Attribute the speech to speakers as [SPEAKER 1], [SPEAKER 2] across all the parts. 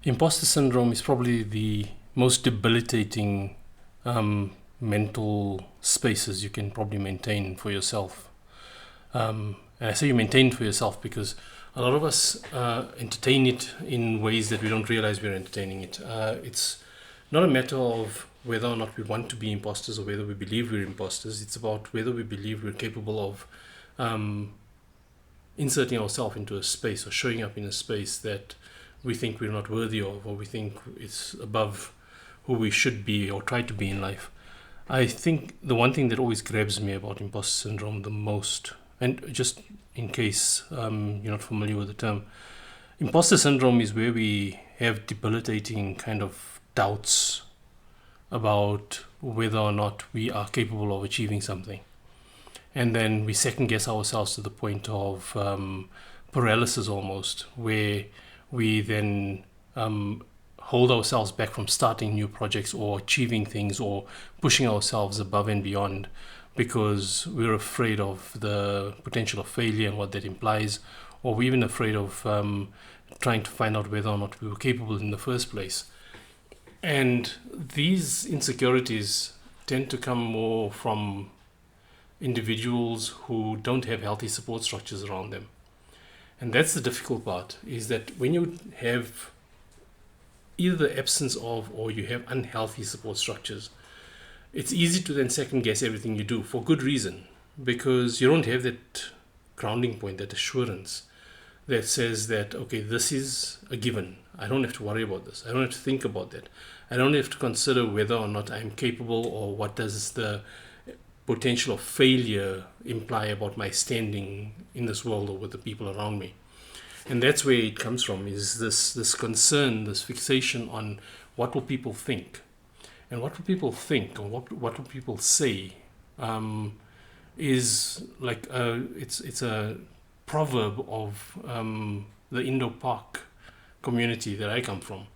[SPEAKER 1] Imposter syndrome is probably the most debilitating mental spaces you can probably maintain for yourself. And I say you maintain it for yourself because a lot of us entertain it in ways that we don't realize we're entertaining it. It's not a matter of whether or not we want to be imposters or whether we believe we're imposters. It's about whether we believe we're capable of inserting ourselves into a space or showing up in a space that we think we're not worthy of, or we think it's above who we should be or try to be in life. I think the one thing that always grabs me about imposter syndrome the most, and just in case you're not familiar with the term, imposter syndrome is where we have debilitating kind of doubts about whether or not we are capable of achieving something. And then we second guess ourselves to the point of paralysis almost, where we then hold ourselves back from starting new projects or achieving things or pushing ourselves above and beyond because we're afraid of the potential of failure and what that implies, or we're even afraid of trying to find out whether or not we were capable in the first place. And these insecurities tend to come more from individuals who don't have healthy support structures around them. And that's the difficult part, is that when you have either the absence of or you have unhealthy support structures, it's easy to then second guess everything you do for good reason, because you don't have that grounding point, that assurance that says that, okay, this is a given. I don't have to worry about this. I don't have to think about that. I don't have to consider whether or not I'm capable, or what does the potential of failure imply about my standing in this world or with the people around me. And that's where it comes from, is this concern, this fixation on what will people think. And what will people think, or what will people say, is like it's a proverb of the Indo-Pak community that I come from.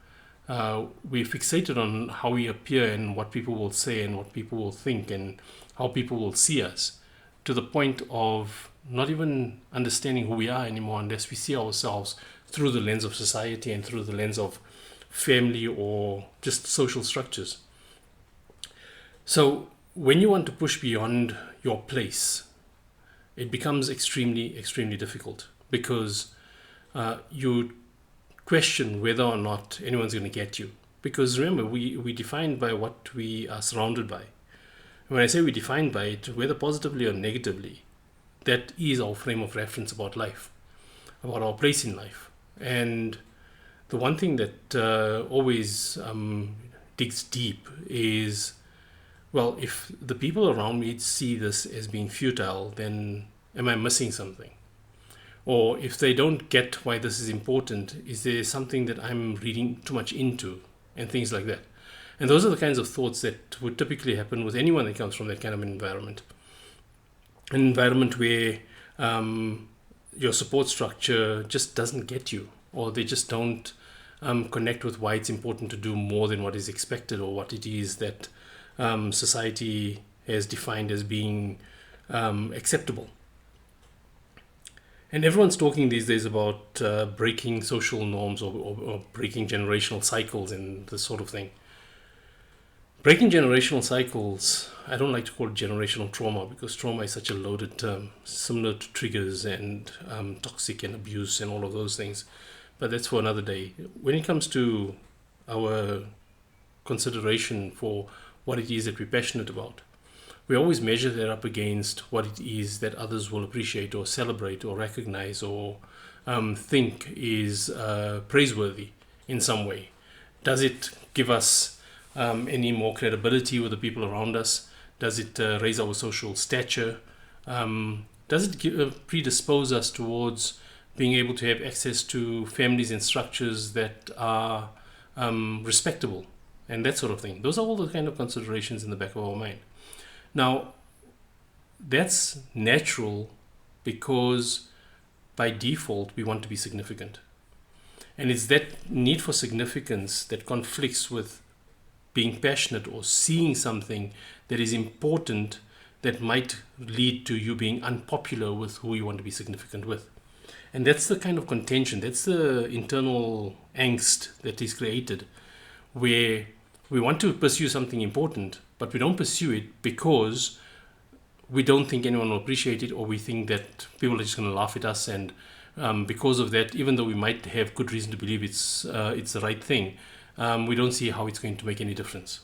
[SPEAKER 1] We're fixated on how we appear and what people will say and what people will think and how people will see us, to the point of not even understanding who we are anymore unless we see ourselves through the lens of society and through the lens of family or just social structures. So when you want to push beyond your place, it becomes extremely, extremely difficult, because you question whether or not anyone's going to get you. Because remember, we're defined by what we are surrounded by. When I say we're defined by it, whether positively or negatively, that is our frame of reference about life, about our place in life. And the one thing that always digs deep is, well, if the people around me see this as being futile, then am I missing something? Or if they don't get why this is important, is there something that I'm reading too much into, and things like that. And those are the kinds of thoughts that would typically happen with anyone that comes from that kind of an environment. An environment where your support structure just doesn't get you, or they just don't connect with why it's important to do more than what is expected, or what it is that society has defined as being acceptable. And everyone's talking these days about breaking social norms, or breaking generational cycles and this sort of thing. Breaking generational cycles, I don't like to call it generational trauma, because trauma is such a loaded term, similar to triggers and toxic and abuse and all of those things. But that's for another day. When it comes to our consideration for what it is that we're passionate about, we always measure that up against what it is that others will appreciate or celebrate or recognize or think is praiseworthy in some way. Does it give us any more credibility with the people around us? Does it raise our social stature? Does it predispose us towards being able to have access to families and structures that are respectable and that sort of thing? Those are all the kind of considerations in the back of our mind. Now, that's natural, because by default we want to be significant. And it's that need for significance that conflicts with being passionate or seeing something that is important, that might lead to you being unpopular with who you want to be significant with. And that's the kind of contention, that's the internal angst that is created, where we want to pursue something important, but we don't pursue it because we don't think anyone will appreciate it, or we think that people are just going to laugh at us. And because of that, even though we might have good reason to believe it's the right thing, we don't see how it's going to make any difference.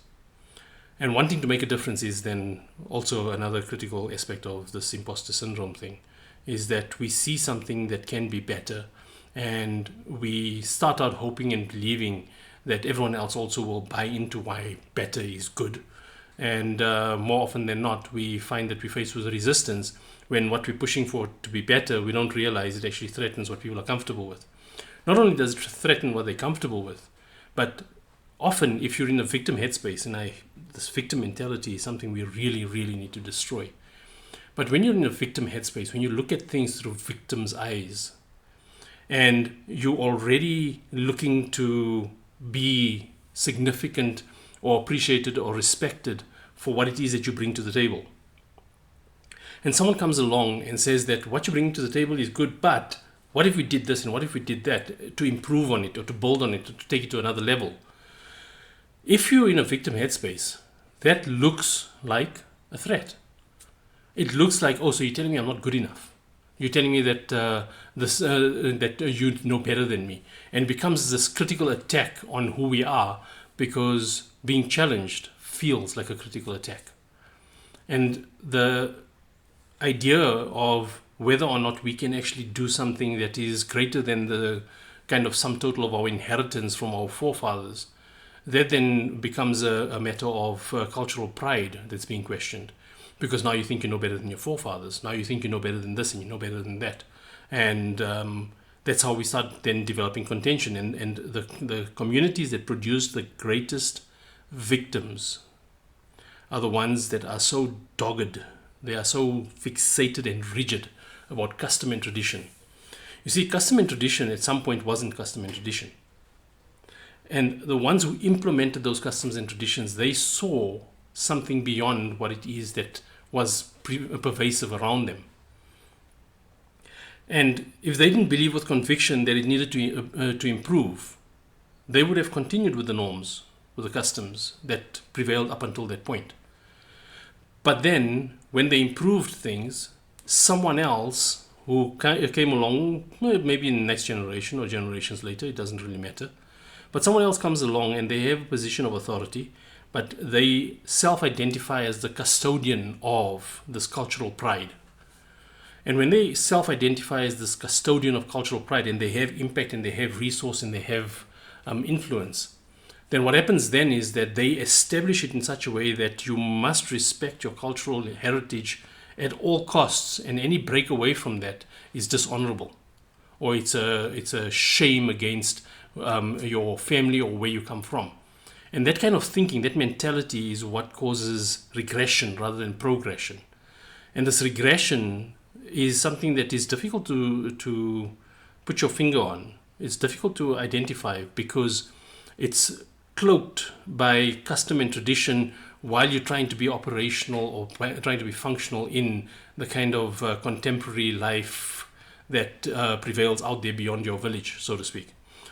[SPEAKER 1] And wanting to make a difference is then also another critical aspect of this imposter syndrome thing, is that we see something that can be better, and we start out hoping and believing that everyone else also will buy into why better is good. And more often than not, we find that we face with resistance when what we're pushing for to be better, we don't realize it actually threatens what people are comfortable with. Not only does it threaten what they're comfortable with, but often if you're in a victim headspace, and this victim mentality is something we really, really need to destroy. But when you're in a victim headspace, when you look at things through victim's eyes, and you're already looking to be significant or appreciated or respected for what it is that you bring to the table, and someone comes along and says that what you bring to the table is good, but what if we did this and what if we did that to improve on it or to build on it or to take it to another level? If you're in a victim headspace, that looks like a threat. It looks like, oh, so you're telling me I'm not good enough. You're telling me that that you know better than me, and it becomes this critical attack on who we are, because being challenged feels like a critical attack. And the idea of whether or not we can actually do something that is greater than the kind of sum total of our inheritance from our forefathers, that then becomes a matter of cultural pride that's being questioned. Because now you think you know better than your forefathers. Now you think you know better than this and you know better than that. And that's how we start then developing contention. And the communities that produce the greatest victims are the ones that are so dogged. They are so fixated and rigid about custom and tradition. You see, custom and tradition at some point wasn't custom and tradition. And the ones who implemented those customs and traditions, they saw something beyond what it is that was pervasive around them. And if they didn't believe with conviction that it needed to improve, they would have continued with the norms, with the customs that prevailed up until that point. But then, when they improved things, someone else who came along, maybe in the next generation or generations later, it doesn't really matter, but someone else comes along and they have a position of authority, but they self-identify as the custodian of this cultural pride. And when they self-identify as this custodian of cultural pride, and they have impact and they have resource and they have influence, then what happens then is that they establish it in such a way that you must respect your cultural heritage at all costs, and any break away from that is dishonorable, or it's a shame against your family or where you come from. And that kind of thinking, that mentality, is what causes regression rather than progression. And this regression is something that is difficult to put your finger on. It's difficult to identify because it's cloaked by custom and tradition while you're trying to be operational or trying to be functional in the kind of contemporary life that prevails out there beyond your village, so to speak.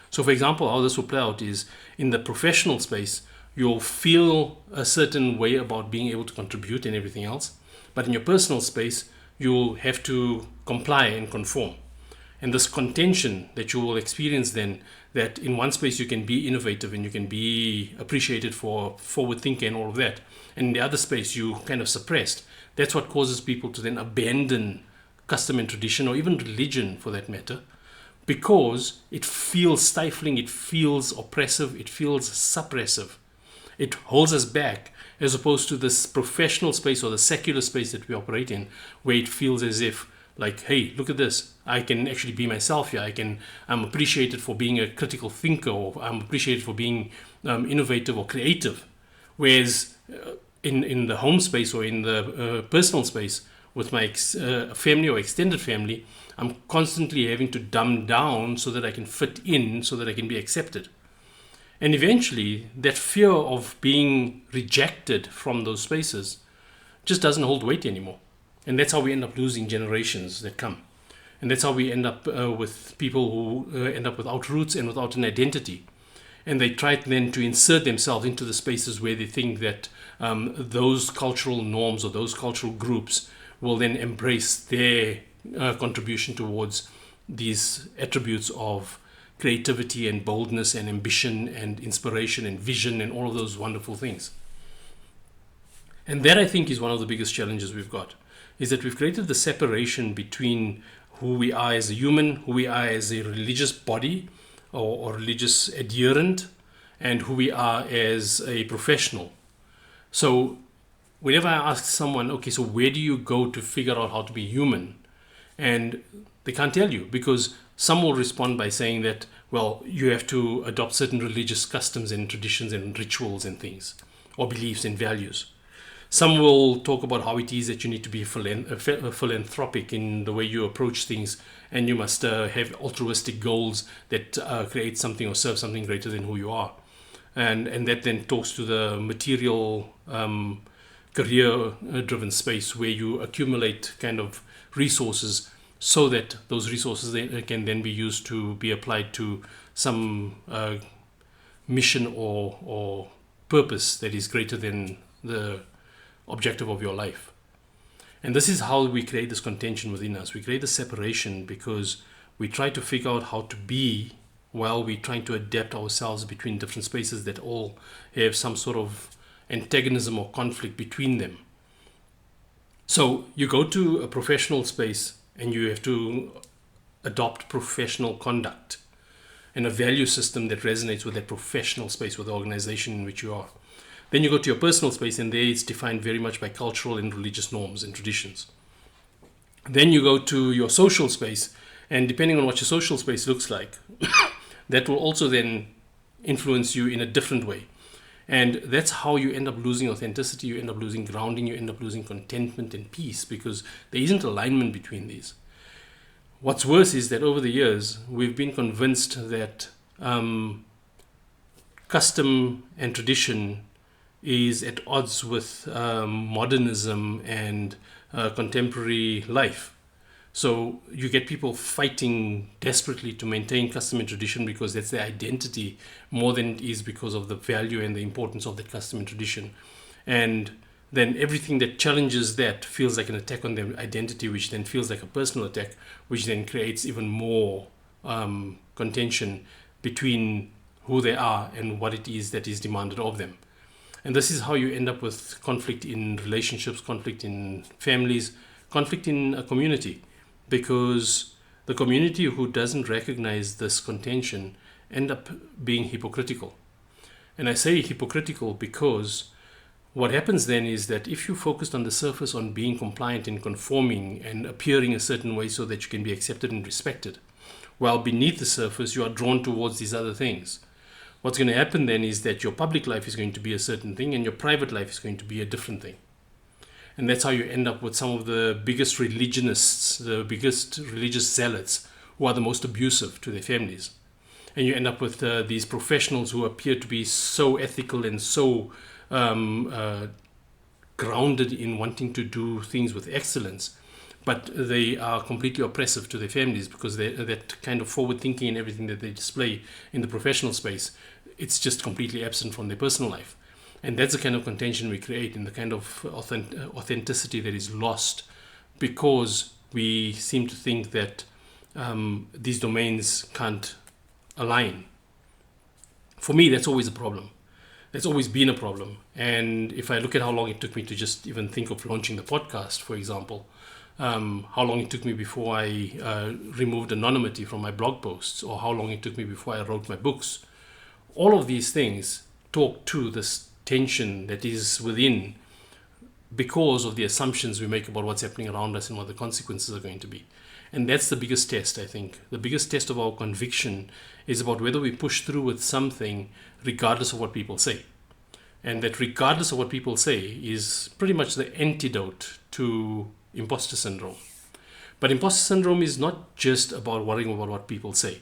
[SPEAKER 1] So, for example, how this will play out is in the professional space, you'll feel a certain way about being able to contribute and everything else. But in your personal space, you'll have to comply and conform. And this contention that you will experience then, that in one space you can be innovative and you can be appreciated for forward thinking and all of that, and in the other space you kind of suppressed, that's what causes people to then abandon custom and tradition, or even religion for that matter, because it feels stifling, it feels oppressive, it feels suppressive. It holds us back, as opposed to this professional space or the secular space that we operate in, where it feels as if, like, hey, look at this, I can actually be myself here. I'm appreciated for being a critical thinker, or I'm appreciated for being innovative or creative. Whereas in the home space or in the personal space with my family or extended family, I'm constantly having to dumb down so that I can fit in, so that I can be accepted. And eventually, that fear of being rejected from those spaces just doesn't hold weight anymore. And that's how we end up losing generations that come. And that's how we end up with people who end up without roots and without an identity. And they try then to insert themselves into the spaces where they think that those cultural norms or those cultural groups will then embrace their contribution towards these attributes of creativity and boldness and ambition and inspiration and vision and all of those wonderful things. And that, I think, is one of the biggest challenges we've got, is that we've created the separation between who we are as a human, who we are as a religious body or religious adherent, and who we are as a professional. So whenever I ask someone, okay, so where do you go to figure out how to be human? And they can't tell you, because some will respond by saying that, well, you have to adopt certain religious customs and traditions and rituals and things, or beliefs and values. Some will talk about how it is that you need to be philanthropic in the way you approach things, and you must have altruistic goals that create something or serve something greater than who you are. And that then talks to the material, career-driven space where you accumulate kind of resources so that those resources can then be used to be applied to some mission or purpose that is greater than the objective of your life. And this is how we create this contention within us. We create the separation because we try to figure out how to be while we're trying to adapt ourselves between different spaces that all have some sort of antagonism or conflict between them. So you go to a professional space and you have to adopt professional conduct and a value system that resonates with that professional space, with the organization in which you are. Then you go to your personal space, and there it's defined very much by cultural and religious norms and traditions. Then you go to your social space, and depending on what your social space looks like, that will also then influence you in a different way. And that's how you end up losing authenticity, you end up losing grounding, you end up losing contentment and peace, because there isn't alignment between these. What's worse is that over the years, we've been convinced that custom and tradition is at odds with modernism and contemporary life. So you get people fighting desperately to maintain custom and tradition because that's their identity more than it is because of the value and the importance of that custom and tradition. And then everything that challenges that feels like an attack on their identity, which then feels like a personal attack, which then creates even more contention between who they are and what it is that is demanded of them. And this is how you end up with conflict in relationships, conflict in families, conflict in a community, because the community who doesn't recognize this contention end up being hypocritical. And I say hypocritical because what happens then is that if you focused on the surface on being compliant and conforming and appearing a certain way so that you can be accepted and respected, while beneath the surface you are drawn towards these other things, what's going to happen then is that your public life is going to be a certain thing and your private life is going to be a different thing. And that's how you end up with some of the biggest religionists, the biggest religious zealots who are the most abusive to their families. And you end up with these professionals who appear to be so ethical and so grounded in wanting to do things with excellence, but they are completely oppressive to their families because that kind of forward thinking and everything that they display in the professional space, it's just completely absent from their personal life. And that's the kind of contention we create and the kind of authenticity that is lost because we seem to think that these domains can't align. For me, that's always a problem. That's always been a problem. And if I look at how long it took me to just even think of launching the podcast, for example, how long it took me before I removed anonymity from my blog posts, or how long it took me before I wrote my books, all of these things talk to this tension that is within because of the assumptions we make about what's happening around us and what the consequences are going to be. And that's the biggest test, I think. The biggest test of our conviction is about whether we push through with something regardless of what people say. And that regardless of what people say is pretty much the antidote to imposter syndrome. But imposter syndrome is not just about worrying about what people say.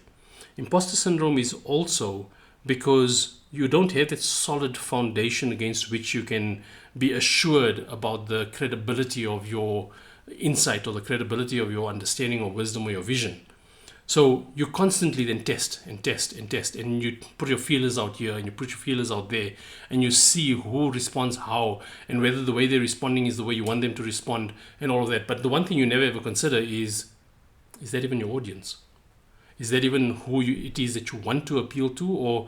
[SPEAKER 1] Imposter syndrome is also because you don't have that solid foundation against which you can be assured about the credibility of your insight or the credibility of your understanding or wisdom or your vision. So you constantly then test and test and test, and you put your feelers out here and you put your feelers out there, and you see who responds how, and whether the way they're responding is the way you want them to respond, and all of that. But the one thing you never ever consider is that even your audience? Is that even who it is that you want to appeal to? Or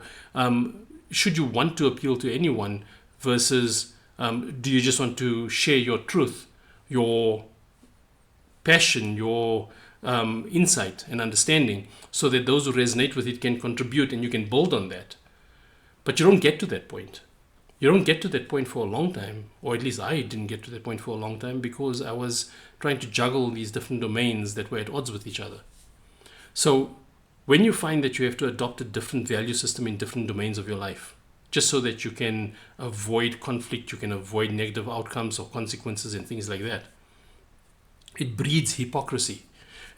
[SPEAKER 1] should you want to appeal to anyone versus do you just want to share your truth, your passion, your insight and understanding, so that those who resonate with it can contribute and you can build on that? But you don't get to that point. You don't get to that point for a long time, or at least I didn't get to that point for a long time, because I was trying to juggle these different domains that were at odds with each other. So when you find that you have to adopt a different value system in different domains of your life, just so that you can avoid conflict, you can avoid negative outcomes or consequences and things like that, it breeds hypocrisy.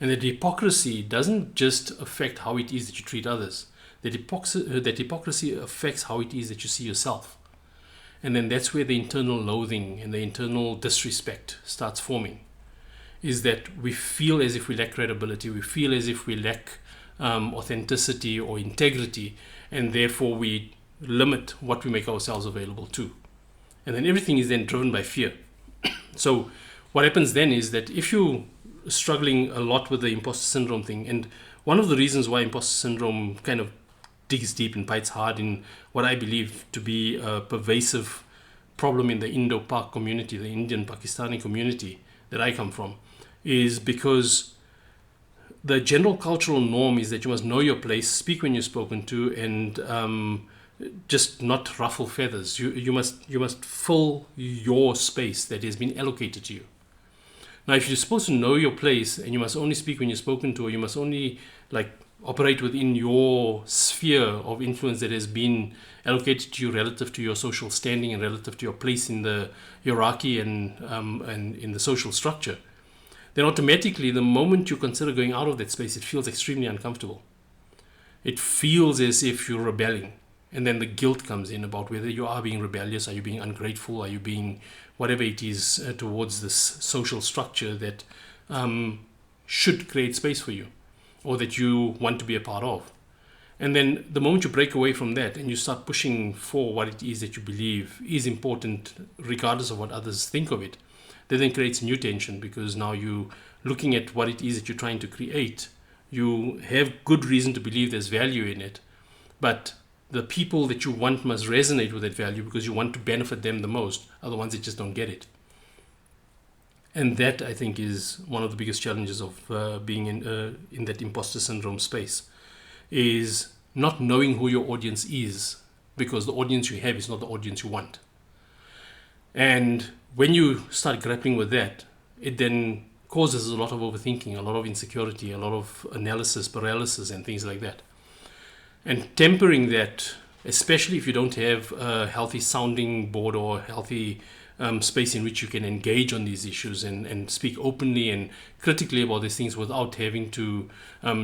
[SPEAKER 1] And that hypocrisy doesn't just affect how it is that you treat others. That hypocrisy affects how it is that you see yourself. And then that's where the internal loathing and the internal disrespect starts forming. Is that we feel as if we lack credibility, we feel as if we lack authenticity or integrity, and therefore we limit what we make ourselves available to. And then everything is then driven by fear. So what happens then is that if you struggling a lot with the imposter syndrome thing, and one of the reasons why imposter syndrome kind of digs deep and bites hard in what I believe to be a pervasive problem in the Indo-Pak community, the Indian Pakistani community that I come from, is because the general cultural norm is that you must know your place, speak when you're spoken to, and just not ruffle feathers. You must fill your space that has been allocated to you. Now, if you're supposed to know your place and you must only speak when you're spoken to, or you must only operate within your sphere of influence that has been allocated to you relative to your social standing and relative to your place in the hierarchy and in the social structure, then automatically the moment you consider going out of that space, it feels extremely uncomfortable. It feels as if you're rebelling. And then the guilt comes in about whether you are being rebellious, are you being ungrateful, are you being whatever it is towards this social structure that should create space for you, or that you want to be a part of. And then the moment you break away from that and you start pushing for what it is that you believe is important, regardless of what others think of it, that then creates new tension, because now you looking at what it is that you're trying to create, you have good reason to believe there's value in it, but the people that you want must resonate with that value because you want to benefit them the most, are the ones that just don't get it. And that, I think, is one of the biggest challenges of being in that imposter syndrome space, is not knowing who your audience is, because the audience you have is not the audience you want. And when you start grappling with that, it then causes a lot of overthinking, a lot of insecurity, a lot of analysis paralysis and things like that. And tempering that, especially if you don't have a healthy sounding board or healthy space in which you can engage on these issues and speak openly and critically about these things without having to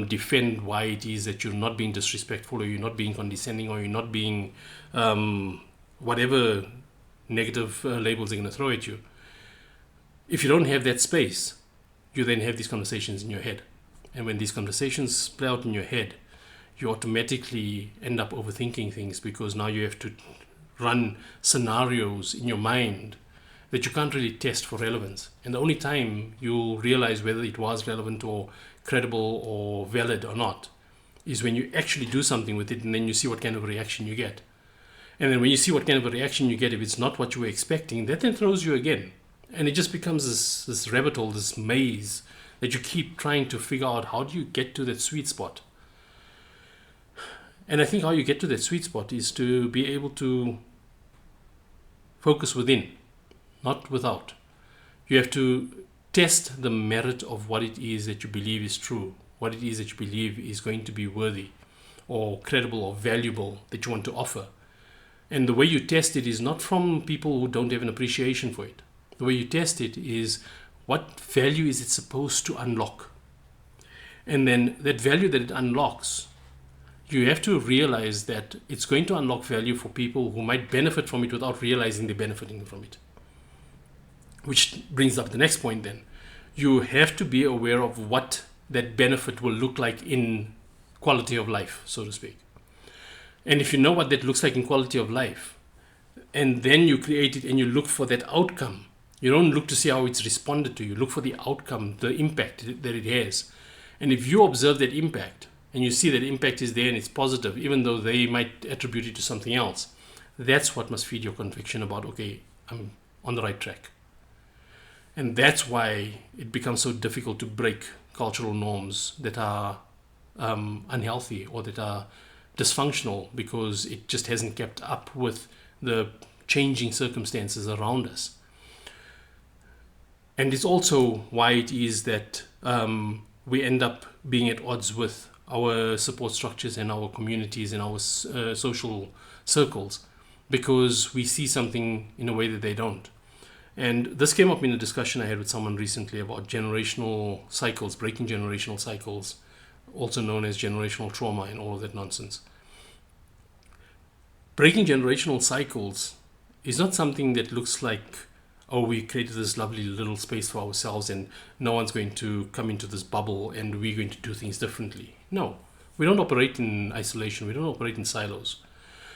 [SPEAKER 1] defend why it is that you're not being disrespectful, or you're not being condescending, or you're not being whatever negative labels they're going to throw at you. If you don't have that space, you then have these conversations in your head. And when these conversations play out in your head, you automatically end up overthinking things, because now you have to run scenarios in your mind that you can't really test for relevance. And the only time you'll realize whether it was relevant or credible or valid or not is when you actually do something with it, and then you see what kind of reaction you get. And then when you see what kind of a reaction you get, if it's not what you were expecting, that then throws you again. And it just becomes this rabbit hole, this maze that you keep trying to figure out, how do you get to that sweet spot? And I think how you get to that sweet spot is to be able to focus within, not without. You have to test the merit of what it is that you believe is true, what it is that you believe is going to be worthy or credible or valuable that you want to offer. And the way you test it is not from people who don't have an appreciation for it. The way you test it is, what value is it supposed to unlock? And then that value that it unlocks, you have to realize that it's going to unlock value for people who might benefit from it without realizing they're benefiting from it. Which brings up the next point then. you have to be aware of what that benefit will look like in quality of life, so to speak. And if you know what that looks like in quality of life, and then you create it and you look for that outcome, you don't look to see how it's responded to, you look for the outcome, the impact that it has. And if you observe that impact and you see that impact is there and it's positive, even though they might attribute it to something else, that's what must feed your conviction about, okay, I'm on the right track. And that's why it becomes so difficult to break cultural norms that are unhealthy or that are dysfunctional, because it just hasn't kept up with the changing circumstances around us. And it's also why it is that we end up being at odds with our support structures and our communities and our social circles, because we see something in a way that they don't. And this came up in a discussion I had with someone recently about generational cycles, breaking generational cycles, also known as generational trauma and all of that nonsense. Breaking generational cycles is not something that looks like, oh, we created this lovely little space for ourselves and no one's going to come into this bubble and we're going to do things differently. No, we don't operate in isolation. We don't operate in silos.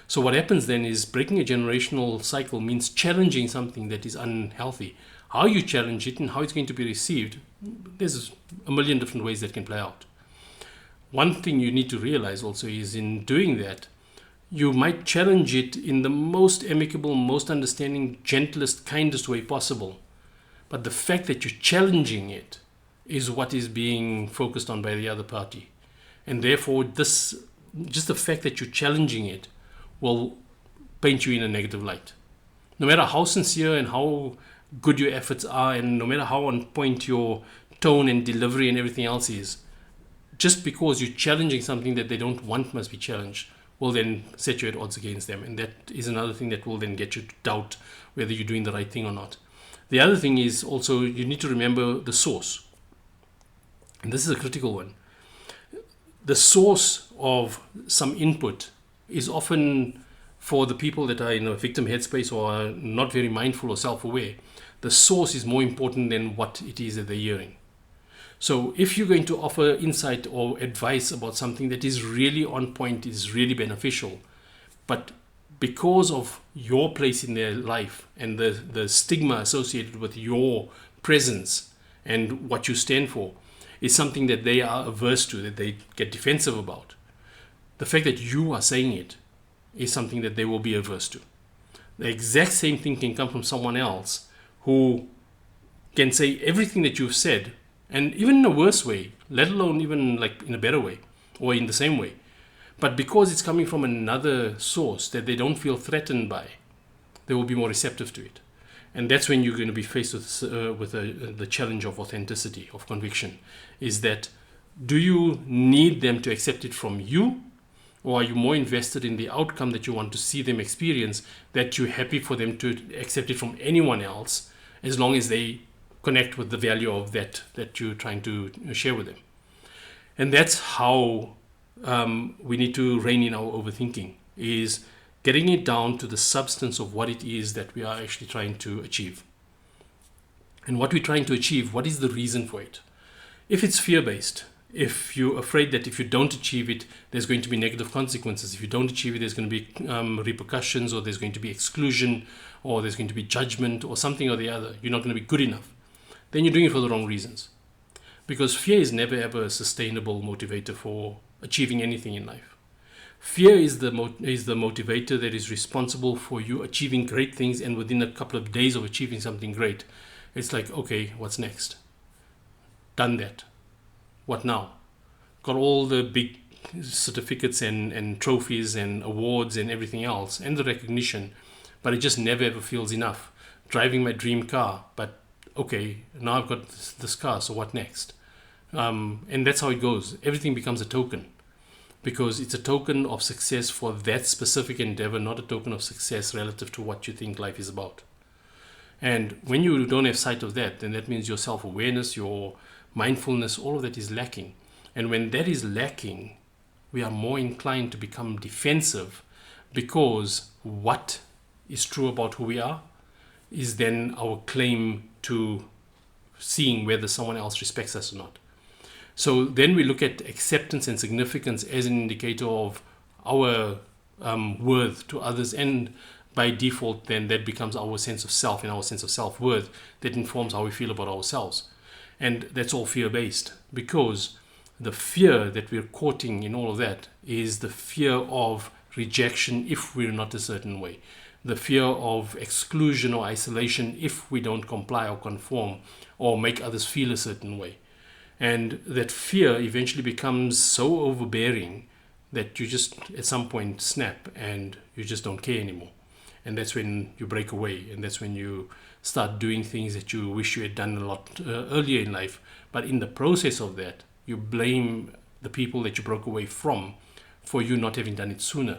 [SPEAKER 1] So what happens then is breaking a generational cycle means challenging something that is unhealthy. How you challenge it and how it's going to be received, there's a million different ways that can play out. One thing you need to realize also is in doing that, you might challenge it in the most amicable, most understanding, gentlest, kindest way possible. But the fact that you're challenging it is what is being focused on by the other party. And therefore, just the fact that you're challenging it will paint you in a negative light. No matter how sincere and how good your efforts are, and no matter how on point your tone and delivery and everything else is, just because you're challenging something that they don't want must be challenged, will then set you at odds against them. And that is another thing that will then get you to doubt whether you're doing the right thing or not. The other thing is also you need to remember the source. And this is a critical one. The source of some input is often, for the people that are in a victim headspace or are not very mindful or self-aware, the source is more important than what it is that they're hearing. So if you're going to offer insight or advice about something that is really on point, is really beneficial, but because of your place in their life and the stigma associated with your presence and what you stand for is something that they are averse to, that they get defensive about, the fact that you are saying it is something that they will be averse to. The exact same thing can come from someone else who can say everything that you've said, and even in a worse way, let alone even like in a better way or in the same way. But because it's coming from another source that they don't feel threatened by, they will be more receptive to it. And that's when you're going to be faced with the challenge of authenticity, of conviction, is that do you need them to accept it from you, or are you more invested in the outcome that you want to see them experience, that you're happy for them to accept it from anyone else as long as they connect with the value of that you're trying to share with them. And that's how we need to rein in our overthinking, is getting it down to the substance of what it is that we are actually trying to achieve. And what we're trying to achieve, what is the reason for it? If it's fear-based, if you're afraid that if you don't achieve it, there's going to be negative consequences. If you don't achieve it, there's going to be repercussions, or there's going to be exclusion, or there's going to be judgment, or something or the other. You're not going to be good enough. Then you're doing it for the wrong reasons. Because fear is never ever a sustainable motivator for achieving anything in life. Fear is the motivator that is responsible for you achieving great things, and within a couple of days of achieving something great, it's like, okay, what's next? Done that. What now? Got all the big certificates and trophies and awards and everything else, and the recognition, but it just never ever feels enough. Driving my dream car, but okay, now I've got this car, so what next? And that's how it goes. Everything becomes a token, because it's a token of success for that specific endeavor, not a token of success relative to what you think life is about. And when you don't have sight of that, then that means your self-awareness, your mindfulness, all of that is lacking. And when that is lacking, we are more inclined to become defensive, because what is true about who we are is then our claim to seeing whether someone else respects us or not. So then we look at acceptance and significance as an indicator of our worth to others, and by default then that becomes our sense of self and our sense of self-worth that informs how we feel about ourselves. And that's all fear-based, because the fear that we're courting in all of that is the fear of rejection if we're not a certain way, the fear of exclusion or isolation if we don't comply or conform or make others feel a certain way. And that fear eventually becomes so overbearing that you just at some point snap and you just don't care anymore. And that's when you break away, and that's when you start doing things that you wish you had done a lot earlier in life. But in the process of that, you blame the people that you broke away from for you not having done it sooner,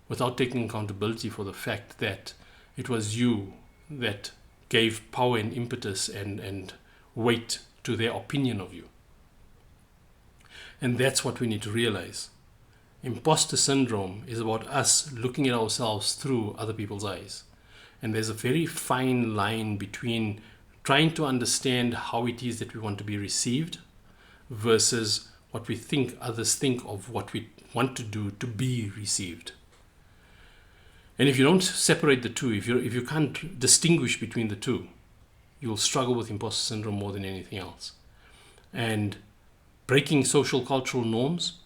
[SPEAKER 1] without taking accountability for the fact that it was you that gave power and impetus and weight to their opinion of you. And that's what we need to realize. Imposter syndrome is about us looking at ourselves through other people's eyes. And there's a very fine line between trying to understand how it is that we want to be received versus what we think others think of what we want to do to be received. And if you don't separate the two, if you can't distinguish between the two, you'll struggle with imposter syndrome more than anything else. And breaking social cultural norms,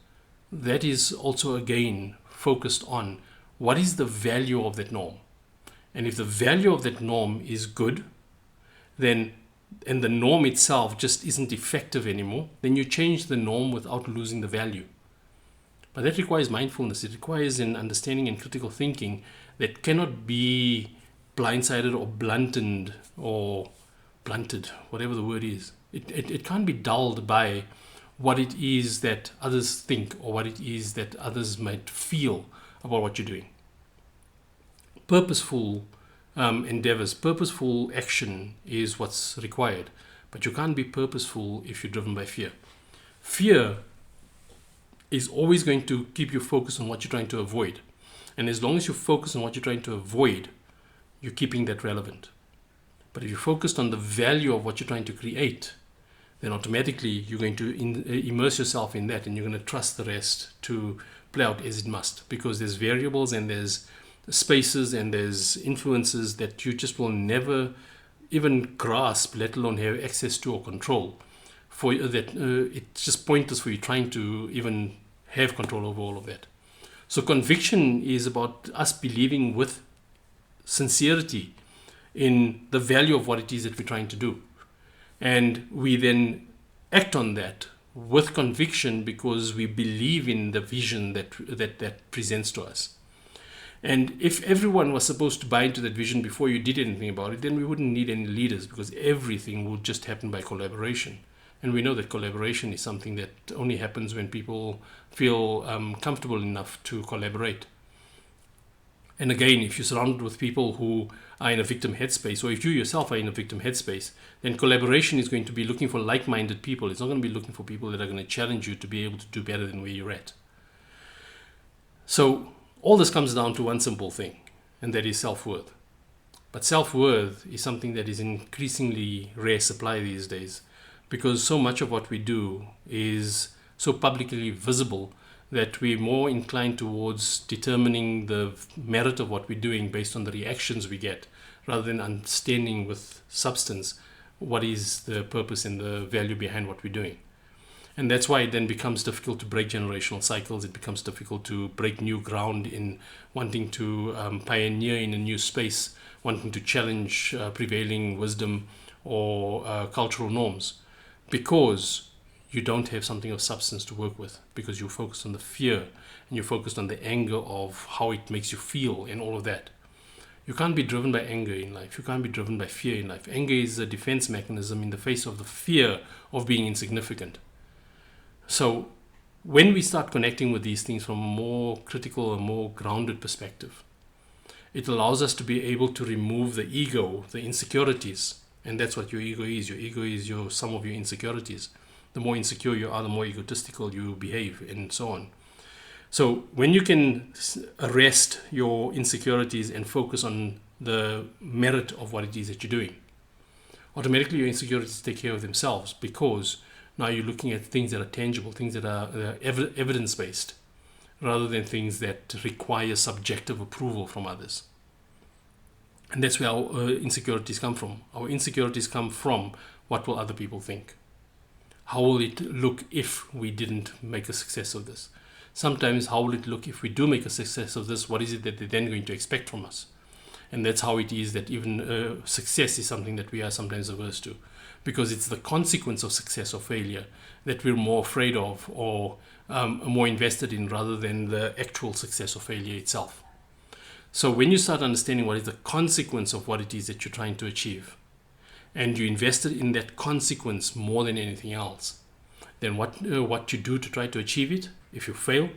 [SPEAKER 1] that is also again focused on what is the value of that norm. And if the value of that norm is good, then and the norm itself just isn't effective anymore, then you change the norm without losing the value. But that requires mindfulness. It requires an understanding and critical thinking that cannot be blindsided or blunted, whatever the word is. It can't be dulled by what it is that others think or what it is that others might feel about what you're doing. Purposeful endeavors, purposeful action is what's required. But you can't be purposeful if you're driven by fear. Fear is always going to keep you focused on what you're trying to avoid. And as long as you focus on what you're trying to avoid, you're keeping that relevant. But if you're focused on the value of what you're trying to create, then automatically you're going to immerse yourself in that, and you're going to trust the rest to play out as it must, because there's variables and there's spaces and there's influences that you just will never even grasp, let alone have access to or control. For that, it's just pointless for you trying to even have control over all of that. So conviction is about us believing with sincerity in the value of what it is that we're trying to do. And we then act on that with conviction because we believe in the vision that presents to us. And if everyone was supposed to buy into that vision before you did anything about it, then we wouldn't need any leaders, because everything would just happen by collaboration. And we know that collaboration is something that only happens when people feel comfortable enough to collaborate. And again, if you're surrounded with people who are in a victim headspace, or if you yourself are in a victim headspace, then collaboration is going to be looking for like-minded people. It's not going to be looking for people that are going to challenge you to be able to do better than where you're at. So all this comes down to one simple thing, and that is self-worth. But self-worth is something that is increasingly rare supply these days, because so much of what we do is so publicly visible that we're more inclined towards determining the merit of what we're doing based on the reactions we get, rather than understanding with substance what is the purpose and the value behind what we're doing. And that's why it then becomes difficult to break generational cycles. It becomes difficult to break new ground in wanting to pioneer in a new space, wanting to challenge prevailing wisdom or cultural norms, because you don't have something of substance to work with, because you're focused on the fear and you're focused on the anger of how it makes you feel and all of that. You can't be driven by anger in life. You can't be driven by fear in life. Anger is a defense mechanism in the face of the fear of being insignificant. So when we start connecting with these things from a more critical, a more grounded perspective, it allows us to be able to remove the ego, the insecurities. And that's what your ego is. Your ego is some of your insecurities. The more insecure you are, the more egotistical you behave, and so on. So when you can arrest your insecurities and focus on the merit of what it is that you're doing, automatically your insecurities take care of themselves, because now you're looking at things that are tangible, things that are evidence-based, rather than things that require subjective approval from others. And that's where our insecurities come from. Our insecurities come from what will other people think? How will it look if we didn't make a success of this? Sometimes, how will it look if we do make a success of this? What is it that they're then going to expect from us? And that's how it is that even success is something that we are sometimes averse to, because it's the consequence of success or failure that we're more afraid of, or more invested in, rather than the actual success or failure itself. So when you start understanding what is the consequence of what it is that you're trying to achieve, and you invested in that consequence more than anything else, then what you do to try to achieve it, if you fail,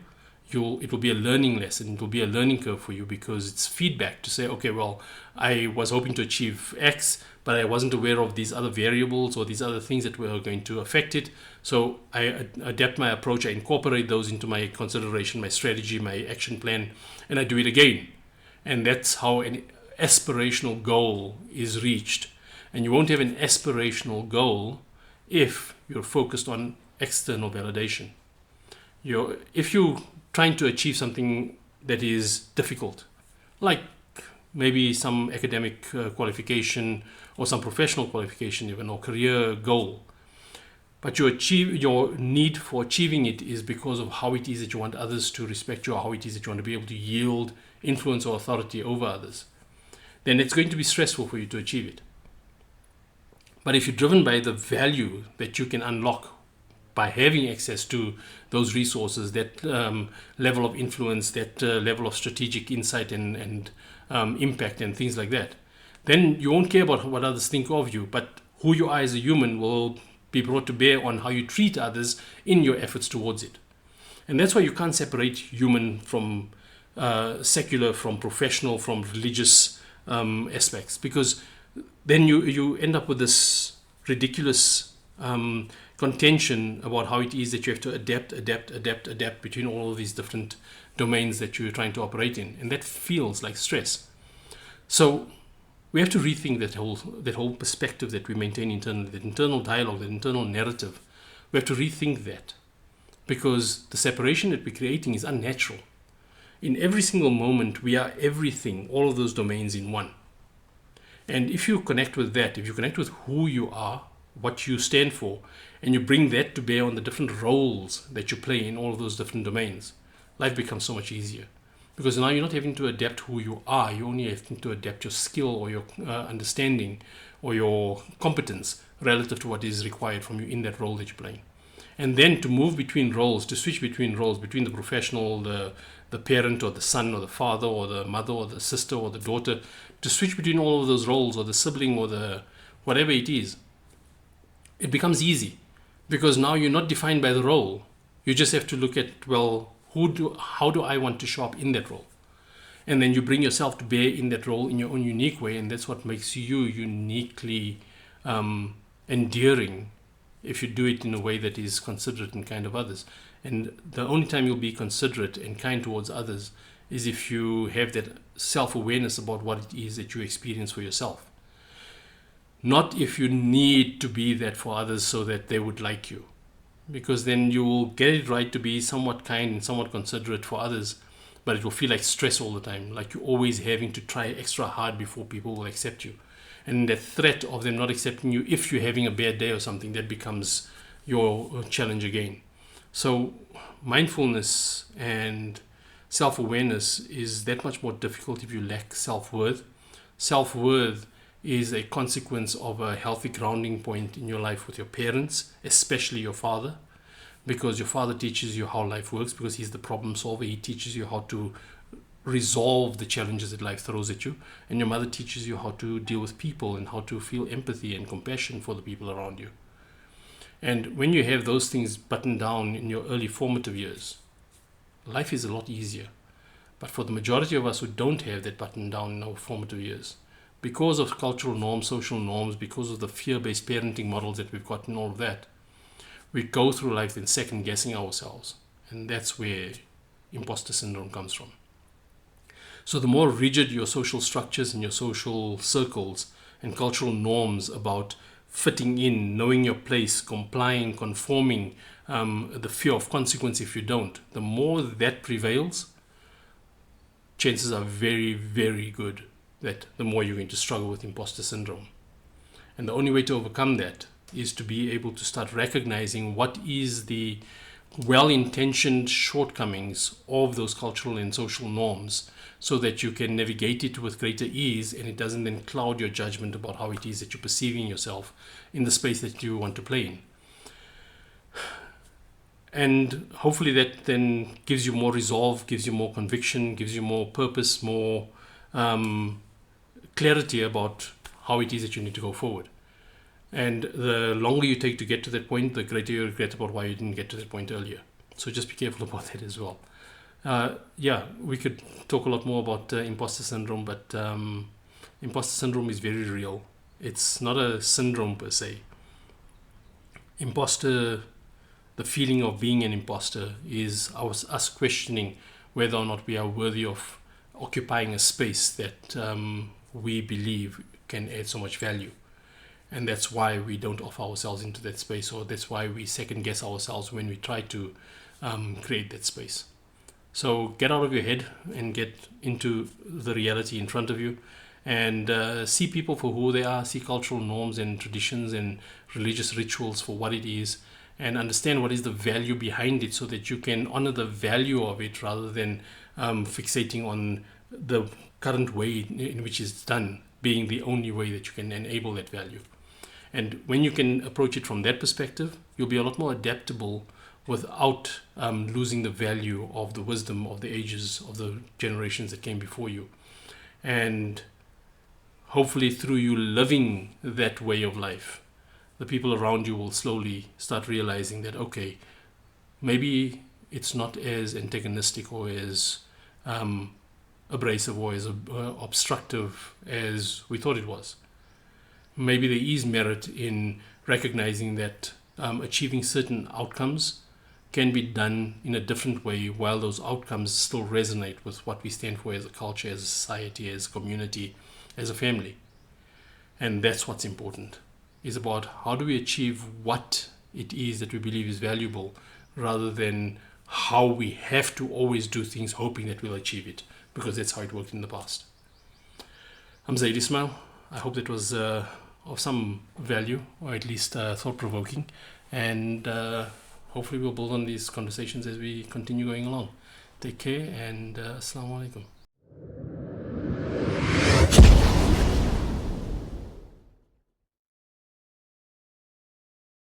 [SPEAKER 1] it will be a learning lesson. It will be a learning curve for you, because it's feedback to say, okay, well, I was hoping to achieve X, but I wasn't aware of these other variables or these other things that were going to affect it. So I adapt my approach, I incorporate those into my consideration, my strategy, my action plan, and I do it again. And that's how an aspirational goal is reached. And you won't have an aspirational goal if you're focused on external validation. If you're trying to achieve something that is difficult, like maybe some academic qualification or some professional qualification even, or career goal, but your need for achieving it is because of how it is that you want others to respect you, or how it is that you want to be able to yield influence or authority over others, then it's going to be stressful for you to achieve it. But if you're driven by the value that you can unlock by having access to those resources, that level of influence, that level of strategic insight and impact and things like that, then you won't care about what others think of you, but who you are as a human will be brought to bear on how you treat others in your efforts towards it. And that's why you can't separate human from secular, from professional, from religious aspects, because then you end up with this ridiculous contention about how it is that you have to adapt between all of these different domains that you're trying to operate in, and that feels like stress. So we have to rethink that whole perspective that we maintain internally, that internal dialogue, that internal narrative. We have to rethink that, because the separation that we're creating is unnatural. In every single moment, we are everything, all of those domains in one. And if you connect with that, if you connect with who you are, what you stand for, and you bring that to bear on the different roles that you play in all of those different domains, life becomes so much easier. Because now you're not having to adapt who you are, you're only having to adapt your skill or your understanding or your competence relative to what is required from you in that role that you're playing. And then to move between roles, to switch between roles, between the professional, the parent or the son or the father or the mother or the sister or the daughter, to switch between all of those roles, or the sibling or the whatever it is, it becomes easy, because now you're not defined by the role. You just have to look at, well, how do I want to show up in that role? And then you bring yourself to bear in that role in your own unique way, and that's what makes you uniquely endearing, if you do it in a way that is considerate and kind of others. And the only time you'll be considerate and kind towards others is if you have that self-awareness about what it is that you experience for yourself. Not if you need to be that for others so that they would like you. Because then you will get it right to be somewhat kind and somewhat considerate for others, but it will feel like stress all the time, like you're always having to try extra hard before people will accept you. And the threat of them not accepting you if you're having a bad day or something, that becomes your challenge again. So mindfulness and self-awareness is that much more difficult if you lack self-worth. Self-worth is a consequence of a healthy grounding point in your life with your parents, especially your father, because your father teaches you how life works, because he's the problem solver. He teaches you how to resolve the challenges that life throws at you, and your mother teaches you how to deal with people and how to feel empathy and compassion for the people around you. And when you have those things buttoned down in your early formative years, life is a lot easier. But for the majority of us who don't have that buttoned down in our formative years, because of cultural norms, social norms, because of the fear-based parenting models that we've got and all of that, we go through life then second-guessing ourselves. And that's where imposter syndrome comes from. So the more rigid your social structures and your social circles and cultural norms about fitting in, knowing your place, complying, conforming, the fear of consequence if you don't, the more that prevails, chances are very, very good that the more you're going to struggle with imposter syndrome. And the only way to overcome that is to be able to start recognizing what is the well-intentioned shortcomings of those cultural and social norms, so that you can navigate it with greater ease, and it doesn't then cloud your judgment about how it is that you're perceiving yourself in the space that you want to play in. And hopefully that then gives you more resolve, gives you more conviction, gives you more purpose, more clarity about how it is that you need to go forward. And the longer you take to get to that point, the greater you regret about why you didn't get to that point earlier. So just be careful about that as well. We could talk a lot more about imposter syndrome, but imposter syndrome is very real. It's not a syndrome per se. The feeling of being an imposter is us questioning whether or not we are worthy of occupying a space that we believe can add so much value. And that's why we don't offer ourselves into that space, or that's why we second guess ourselves when we try to create that space. So get out of your head and get into the reality in front of you, and see people for who they are, see cultural norms and traditions and religious rituals for what it is, and understand what is the value behind it, so that you can honor the value of it rather than fixating on the current way in which it's done being the only way that you can enable that value. And when you can approach it from that perspective, you'll be a lot more adaptable without losing the value of the wisdom of the ages, of the generations that came before you. And hopefully through you living that way of life, the people around you will slowly start realizing that, okay, maybe it's not as antagonistic or as abrasive or as obstructive as we thought it was. Maybe there is merit in recognizing that achieving certain outcomes can be done in a different way, while those outcomes still resonate with what we stand for as a culture, as a society, as a community, as a family. And that's what's important, is about how do we achieve what it is that we believe is valuable, rather than how we have to always do things hoping that we'll achieve it, because that's how it worked in the past. I'm Zaid Ismail. I hope that was of some value, or at least thought-provoking, and hopefully we'll build on these conversations as we continue going along. Take care, and Assalamu alaikum.